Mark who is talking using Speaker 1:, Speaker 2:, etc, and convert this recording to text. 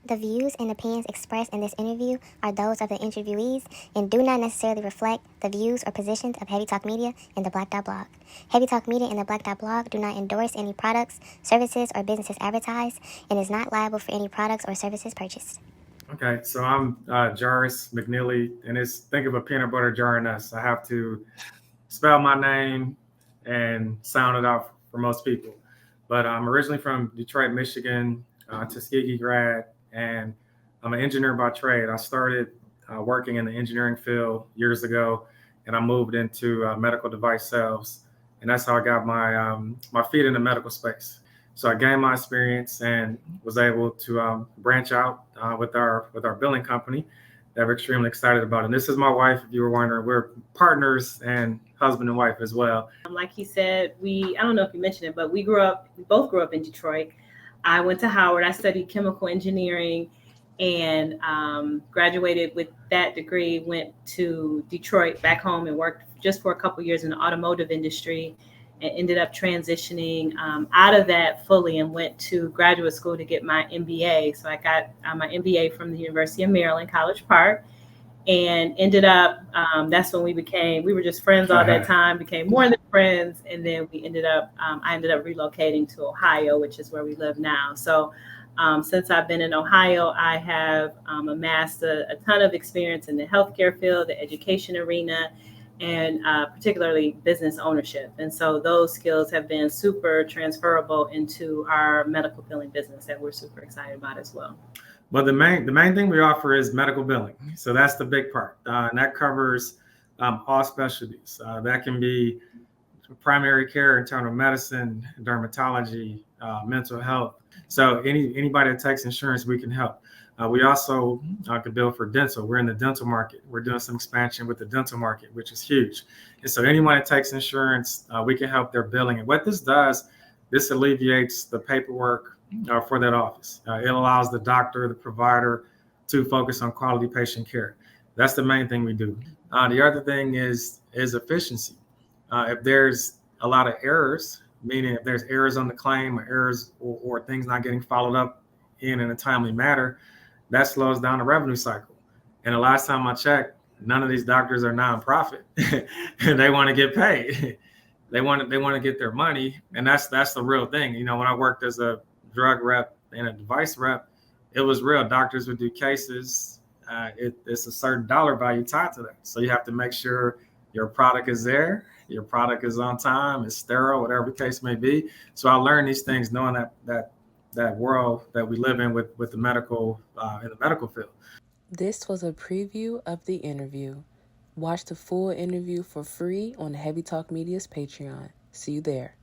Speaker 1: The views and opinions expressed in this interview are those of the interviewees and do not necessarily reflect the views or positions of HeavieTalk Media and TheBlack.Blog. HeavieTalk Media and TheBlack.Blog do not endorse any products, services, or businesses advertised and is not liable for any products or services purchased.
Speaker 2: Okay, so I'm Jairus McNealy, and think of a peanut butter jar and us. I have to spell my name and sound it out for most people. But I'm originally from Detroit, Michigan, Tuskegee grad, and I'm an engineer by trade. I started working in the engineering field years ago, and I moved into medical device sales, and that's how I got my feet in the medical space. So I gained my experience and was able to branch out with our billing company that we're extremely excited about. And this is my wife, if you were wondering. We're partners and husband and wife as well.
Speaker 3: Like he said, I don't know if you mentioned it, but we both grew up in Detroit. I went to Howard. I studied chemical engineering and graduated with that degree, went to Detroit back home and worked just for a couple of years in the automotive industry, and ended up transitioning out of that fully and went to graduate school to get my MBA. So I got my MBA from the University of Maryland, College Park, and ended up, that's when we were just friends all that time, became more than friends. And then I ended up relocating to Ohio, which is where we live now. So since I've been in Ohio, I have amassed a ton of experience in the healthcare field, the education arena, and particularly business ownership. And so those skills have been super transferable into our medical billing business that we're super excited about as well.
Speaker 2: But the main thing we offer is medical billing. So that's the big part. And that covers all specialties. That can be primary care, internal medicine, dermatology, mental health. So anybody that takes insurance, we can help. We also could bill for dental. We're in the dental market. We're doing some expansion with the dental market, which is huge. And so anyone that takes insurance, we can help their billing. And what this does, this alleviates the paperwork for that office. It allows the doctor, the provider to focus on quality patient care. That's the main thing we do. The other thing is efficiency. If there's a lot of errors, meaning if there's errors on the claim or errors or things not getting followed up in a timely manner, that slows down the revenue cycle. And the last time I checked, none of these doctors are nonprofit, and they want to get paid. They want to get their money, and that's the real thing. You know, when I worked as a drug rep and a device rep, it was real. Doctors would do cases. It's a certain dollar value tied to that. So you have to make sure your product is there, your product is on time, it's sterile, whatever the case may be. So I learned these things knowing that world that we live in with the medical in the medical field.
Speaker 4: This was a preview of the interview. Watch the full interview for free on HeavieTalk Media's Patreon. See you there.